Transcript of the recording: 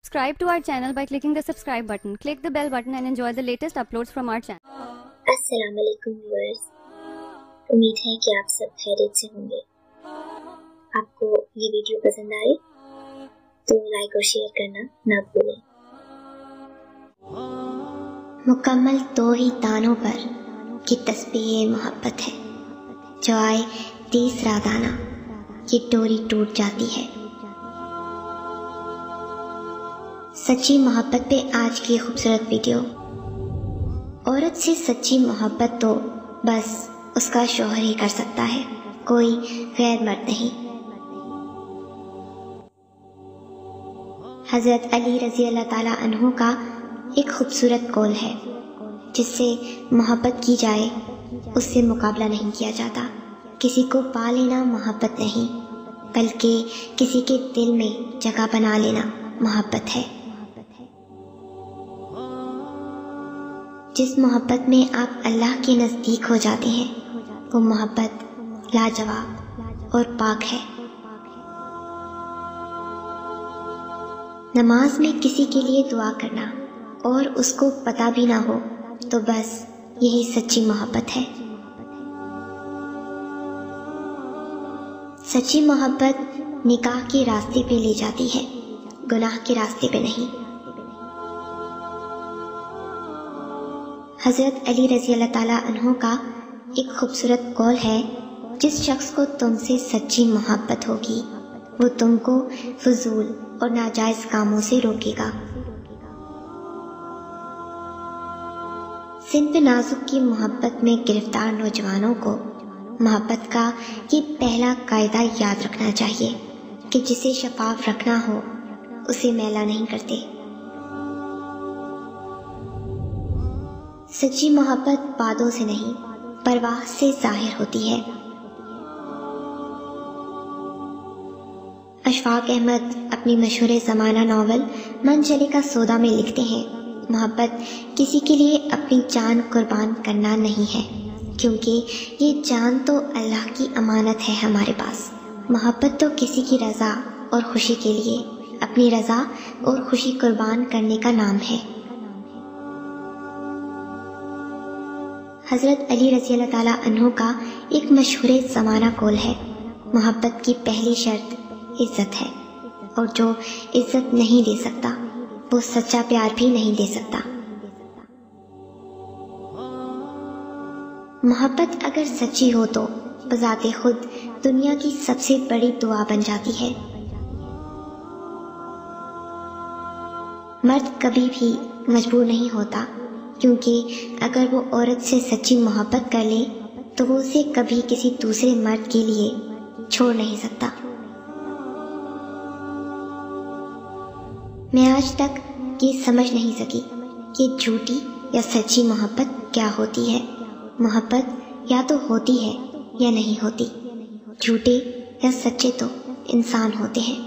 Subscribe to our channel by clicking the subscribe button. Click the bell button and enjoy the latest uploads from our channel. अस्सलाम वालेकुम viewers, उम्मीद है कि आप सब खैरियत से होंगे। आपको ये वीडियो पसंद आए तो लाइक और शेयर करना ना भूलें। मुकम्मल 2 ही दानों पर कि तस्बीह मोहब्बत है, जो आए तीसरा दाना ये डोरी टूट जाती है। सच्ची मोहब्बत पे आज की खूबसूरत वीडियो। औरत से सच्ची मोहब्बत तो बस उसका शौहर ही कर सकता है, कोई गैर मर्द नहीं। हज़रत अली रज़ी अल्लाह ताला अन्हु का एक खूबसूरत कौल है, जिससे मोहब्बत की जाए उससे मुकाबला नहीं किया जाता। किसी को पा लेना मोहब्बत नहीं, बल्कि किसी के दिल में जगह बना लेना मोहब्बत है। जिस मोहब्बत में आप अल्लाह के नज़दीक हो जाते हैं, वो मोहब्बत लाजवाब और पाक है। नमाज में किसी के लिए दुआ करना और उसको पता भी ना हो तो बस यही सच्ची मोहब्बत है। सच्ची मोहब्बत निकाह के रास्ते पे ले जाती है, गुनाह के रास्ते पे नहीं। हज़रत अली रज़ी अल्लाह ताला अन्हु का एक खूबसूरत कौल है, जिस शख्स को तुमसे सच्ची मोहब्बत होगी वो तुमको फजूल और नाजायज़ कामों से रोकेगा। सिंध नाजुक की मोहब्बत में गिरफ्तार नौजवानों को मोहब्बत का ये पहला कायदा याद रखना चाहिए कि जिसे शफाफ रखना हो उसे मैला नहीं करते। सच्ची मोहब्बत बातों से नहीं, परवाह से जाहिर होती है। अशफाक अहमद अपनी मशहूर ज़माना नावल मन चले का सौदा में लिखते हैं, मोहब्बत किसी के लिए अपनी जान कुर्बान करना नहीं है, क्योंकि ये जान तो अल्लाह की अमानत है हमारे पास। मोहब्बत तो किसी की रज़ा और खुशी के लिए अपनी रज़ा और खुशी कुर्बान करने का नाम है। हज़रत अली रज़ी अल्लाह ताला अन्हु का एक मशहूर ज़माना कौल है, मोहब्बत की पहली शर्त इज़्ज़त है, और जो इज़्ज़त नहीं दे सकता वो सच्चा प्यार भी नहीं दे सकता। मोहब्बत अगर सच्ची हो तो बज़ाते खुद दुनिया की सबसे बड़ी दुआ बन जाती है। मर्द कभी भी मजबूर नहीं होता, क्योंकि अगर वो औरत से सच्ची मोहब्बत कर ले तो वो उसे कभी किसी दूसरे मर्द के लिए छोड़ नहीं सकता। मैं आज तक ये समझ नहीं सकी कि झूठी या सच्ची मोहब्बत क्या होती है। मोहब्बत या तो होती है या नहीं होती, झूठे या सच्चे तो इंसान होते हैं।